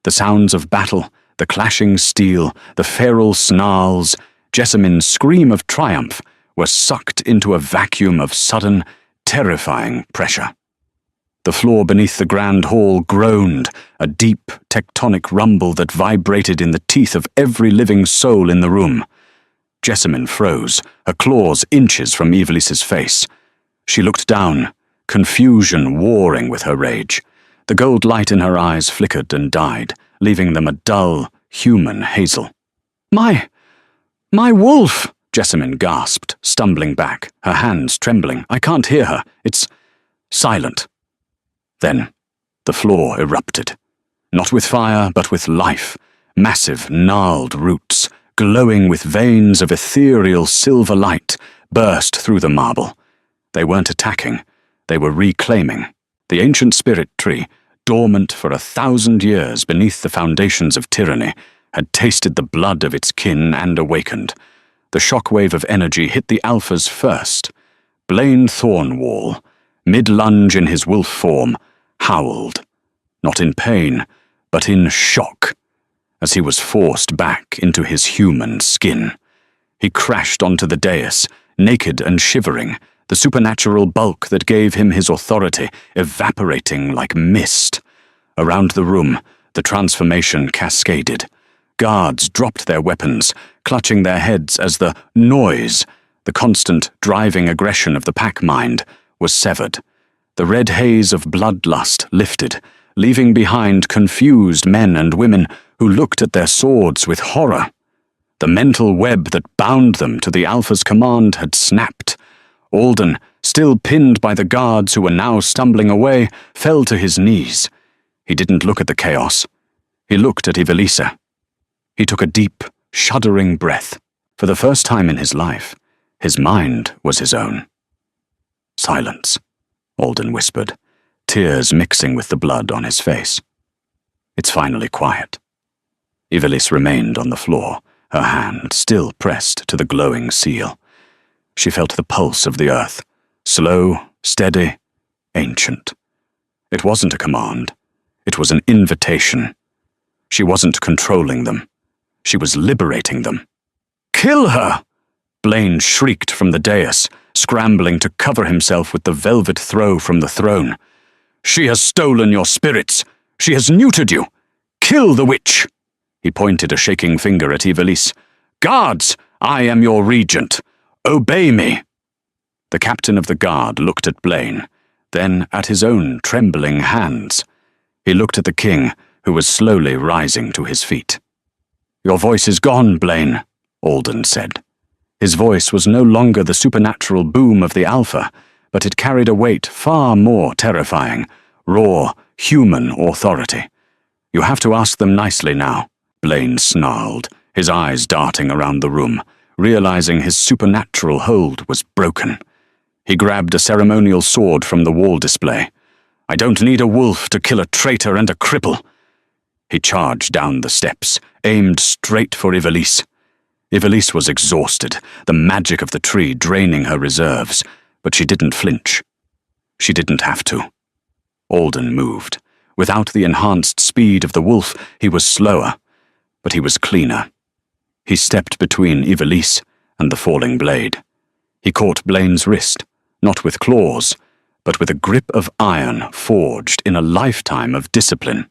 The sounds of battle, the clashing steel, the feral snarls, Jessamine's scream of triumph were sucked into a vacuum of sudden, terrifying pressure. The floor beneath the grand hall groaned, a deep, tectonic rumble that vibrated in the teeth of every living soul in the room. Jessamine froze, her claws inches from Ivelisse's face. She looked down, confusion warring with her rage. The gold light in her eyes flickered and died, leaving them a dull, human hazel. My wolf!" Jessamine gasped, stumbling back, her hands trembling. "I can't hear her. It's silent." Then, the floor erupted. Not with fire, but with life. Massive, gnarled roots, glowing with veins of ethereal silver light, burst through the marble. They weren't attacking. They were reclaiming. The ancient spirit tree, dormant for 1,000 years beneath the foundations of tyranny, had tasted the blood of its kin and awakened. The shockwave of energy hit the Alphas first. Blaine Thornwall, mid-lunge in his wolf form, howled, not in pain, but in shock, as he was forced back into his human skin. He crashed onto the dais, naked and shivering, the supernatural bulk that gave him his authority evaporating like mist. Around the room, the transformation cascaded. Guards dropped their weapons, clutching their heads as the noise, the constant driving aggression of the pack mind, was severed. The red haze of bloodlust lifted, leaving behind confused men and women who looked at their swords with horror. The mental web that bound them to the Alpha's command had snapped. Alden, still pinned by the guards who were now stumbling away, fell to his knees. He didn't look at the chaos. He looked at Ivelisse. He took a deep, shuddering breath. For the first time in his life, his mind was his own. "Silence," Alden whispered, tears mixing with the blood on his face. "It's finally quiet." Ivelisse remained on the floor, her hand still pressed to the glowing seal. She felt the pulse of the earth, slow, steady, ancient. It wasn't a command. It was an invitation. She wasn't controlling them. She was liberating them. "Kill her!" Blaine shrieked from the dais, scrambling to cover himself with the velvet throw from the throne. "She has stolen your spirits. She has neutered you. Kill the witch!" He pointed a shaking finger at Ivelisse. "Guards, I am your regent. Obey me." The captain of the guard looked at Blaine, then at his own trembling hands. He looked at the king, who was slowly rising to his feet. "Your voice is gone, Blaine," Alden said. His voice was no longer the supernatural boom of the Alpha, but it carried a weight far more terrifying, raw, human authority. "You have to ask them nicely now," Blaine snarled, his eyes darting around the room, realizing his supernatural hold was broken. He grabbed a ceremonial sword from the wall display. "I don't need a wolf to kill a traitor and a cripple." He charged down the steps, aimed straight for Ivelisse. Ivelisse was exhausted, the magic of the tree draining her reserves, but she didn't flinch. She didn't have to. Alden moved. Without the enhanced speed of the wolf, he was slower, but he was cleaner. He stepped between Ivelisse and the falling blade. He caught Blaine's wrist, not with claws, but with a grip of iron forged in a lifetime of discipline.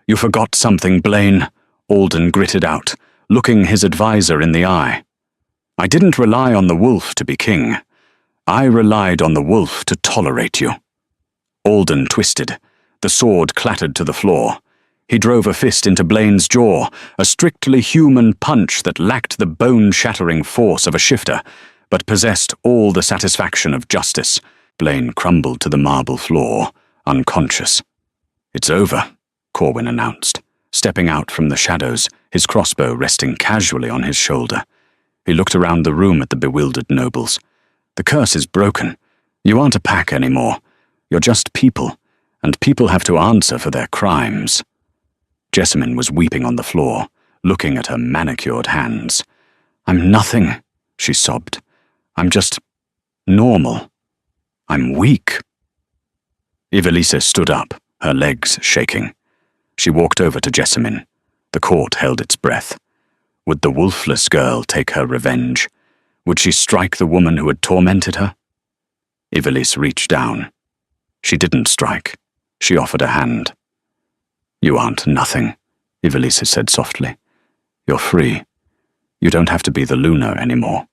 "You forgot something, Blaine," Alden gritted out, looking his advisor in the eye. "I didn't rely on the wolf to be king. I relied on the wolf to tolerate you." Alden twisted. The sword clattered to the floor. He drove a fist into Blaine's jaw, a strictly human punch that lacked the bone-shattering force of a shifter, but possessed all the satisfaction of justice. Blaine crumbled to the marble floor, unconscious. "It's over," Corwin announced, stepping out from the shadows, his crossbow resting casually on his shoulder. He looked around the room at the bewildered nobles. "The curse is broken. You aren't a pack anymore. You're just people, and people have to answer for their crimes." Jessamine was weeping on the floor, looking at her manicured hands. "I'm nothing," she sobbed. "I'm just normal. I'm weak." Ivelisse stood up, her legs shaking. She walked over to Jessamine. The court held its breath. Would the Wolfless girl take her revenge? Would she strike the woman who had tormented her? Ivelisse reached down. She didn't strike. She offered a hand. "You aren't nothing," Ivelisse said softly. "You're free. You don't have to be the Luna anymore.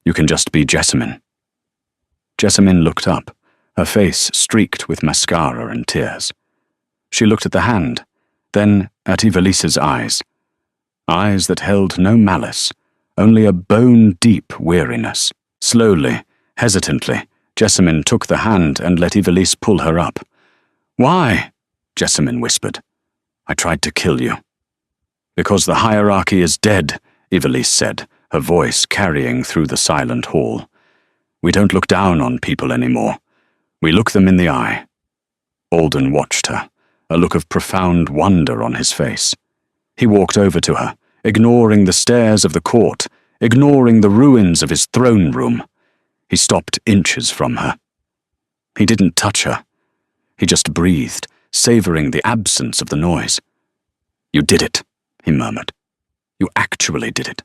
You can just be Jessamine." Jessamine looked up, her face streaked with mascara and tears. She looked at the hand, then at Ivelisse's eyes. Eyes that held no malice, only a bone-deep weariness. Slowly, hesitantly, Jessamine took the hand and let Ivelisse pull her up. "Why?" Jessamine whispered. "I tried to kill you." "Because the hierarchy is dead," Ivelisse said, her voice carrying through the silent hall. "We don't look down on people anymore. We look them in the eye." Alden watched her, a look of profound wonder on his face. He walked over to her, ignoring the stares of the court, ignoring the ruins of his throne room. He stopped inches from her. He didn't touch her. He just breathed, savoring the absence of the noise. "You did it," he murmured. "You actually did it."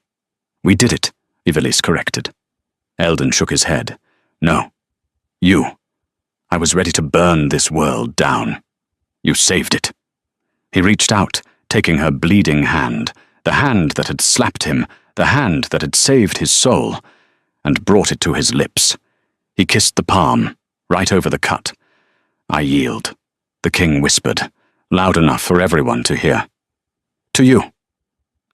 "We did it," Ivelisse corrected. Eldon shook his head. "No. You. I was ready to burn this world down. You saved it." He reached out, taking her bleeding hand, the hand that had slapped him, the hand that had saved his soul, and brought it to his lips. He kissed the palm, right over the cut. "I yield," the king whispered, loud enough for everyone to hear. "To you.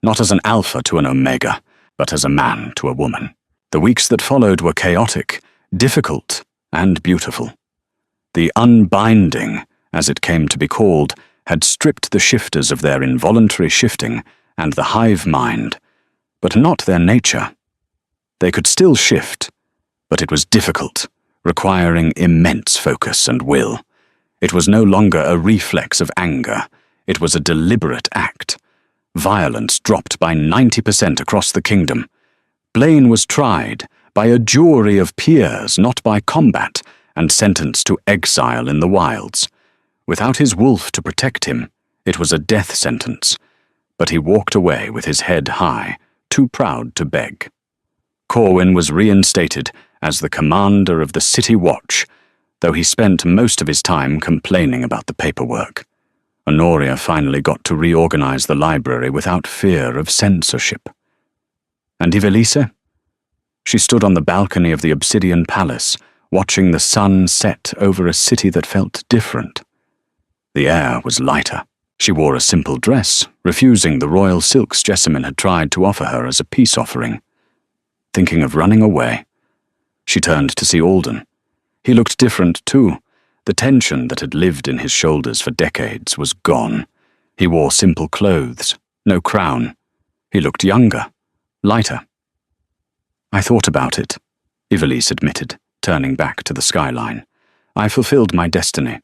Not as an alpha to an omega, but as a man to a woman." The weeks that followed were chaotic, difficult, and beautiful. The unbinding, as it came to be called, had stripped the shifters of their involuntary shifting and the hive mind, but not their nature. They could still shift, but it was difficult, requiring immense focus and will. It was no longer a reflex of anger. It was a deliberate act. Violence dropped by 90% across the kingdom. Blaine was tried by a jury of peers, not by combat, and sentenced to exile in the wilds. Without his wolf to protect him, it was a death sentence, but he walked away with his head high, too proud to beg. Corwin was reinstated as the commander of the City Watch, though he spent most of his time complaining about the paperwork. Honoria finally got to reorganize the library without fear of censorship. And Ivelisse? She stood on the balcony of the Obsidian Palace, watching the sun set over a city that felt different. The air was lighter. She wore a simple dress, refusing the royal silks Jessamine had tried to offer her as a peace offering. Thinking of running away, she turned to see Alden. He looked different, too. The tension that had lived in his shoulders for decades was gone. He wore simple clothes, no crown. He looked younger, lighter. "I thought about it," Ivelisse admitted, turning back to the skyline. "I fulfilled my destiny.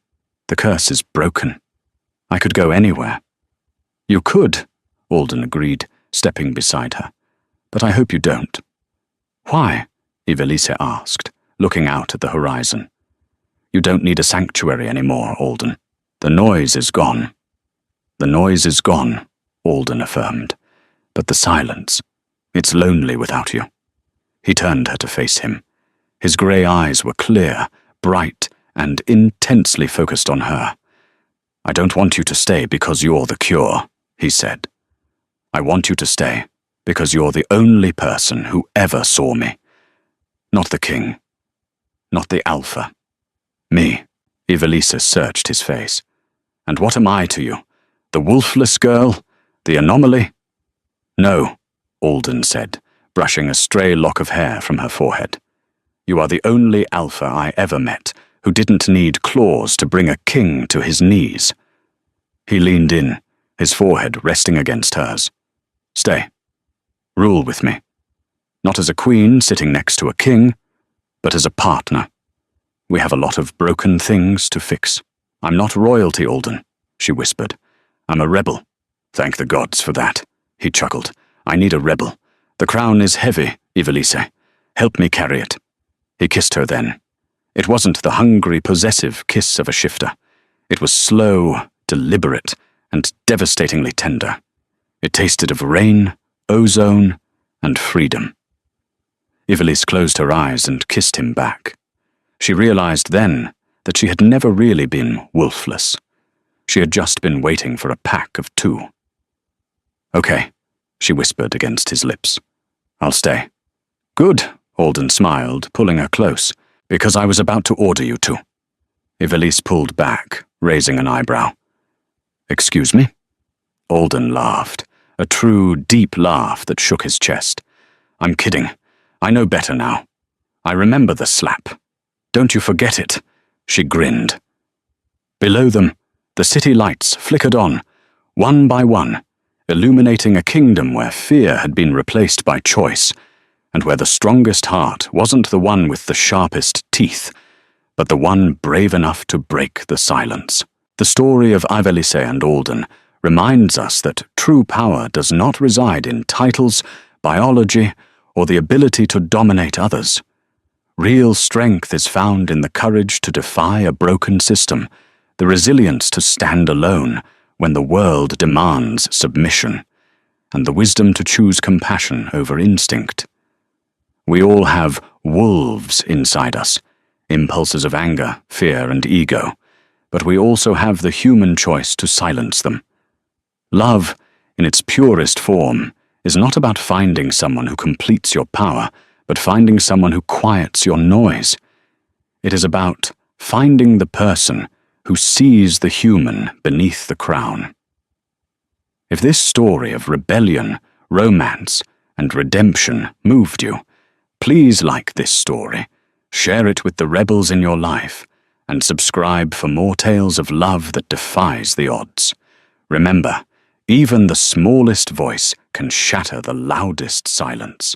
The curse is broken. I could go anywhere." "You could," Alden agreed, stepping beside her. but I hope you don't." "Why?" Ivelisse asked, looking out at the horizon. "You don't need a sanctuary anymore, Alden. The noise is gone." "The noise is gone," Alden affirmed. "But the silence, it's lonely without you." He turned her to face him. His grey eyes were clear, bright, and intensely focused on her. "I don't want you to stay because you're the cure," he said. "I want you to stay because you're the only person who ever saw me. Not the king. Not the Alpha. Me." Ivelisse searched his face. "And what am I to you? The Wolfless girl? The anomaly?" "No," Alden said, brushing a stray lock of hair from her forehead. "You are the only Alpha I ever met who didn't need claws to bring a king to his knees." He leaned in, his forehead resting against hers. "Stay. Rule with me. Not as a queen sitting next to a king, but as a partner. We have a lot of broken things to fix." "I'm not royalty, Alden," she whispered. "I'm a rebel. Thank the gods for that," he chuckled. "I need a rebel. The crown is heavy, Ivelisse. Help me carry it." He kissed her then. It wasn't the hungry, possessive kiss of a shifter. It was slow, deliberate, and devastatingly tender. It tasted of rain, ozone, and freedom. Ivelisse closed her eyes and kissed him back. She realized then that she had never really been wolfless. She had just been waiting for a pack of two. "Okay," she whispered against his lips. "I'll stay." "Good," Alden smiled, pulling her close, "because I was about to order you to." Ivelisse pulled back, raising an eyebrow. "Excuse me?" Alden laughed, a true, deep laugh that shook his chest. "I'm kidding. I know better now. I remember the slap. Don't you forget it," she grinned. Below them, the city lights flickered on, one by one, illuminating a kingdom where fear had been replaced by choice, and where the strongest heart wasn't the one with the sharpest teeth, but the one brave enough to break the silence. The story of Ivelisse and Alden reminds us that true power does not reside in titles, biology, or the ability to dominate others. Real strength is found in the courage to defy a broken system, the resilience to stand alone when the world demands submission, and the wisdom to choose compassion over instinct. We all have wolves inside us, impulses of anger, fear, and ego, but we also have the human choice to silence them. Love, in its purest form, is not about finding someone who completes your power, but finding someone who quiets your noise. It is about finding the person who sees the human beneath the crown. If this story of rebellion, romance, and redemption moved you, please like this story, share it with the rebels in your life, and subscribe for more tales of love that defies the odds. Remember, even the smallest voice can shatter the loudest silence.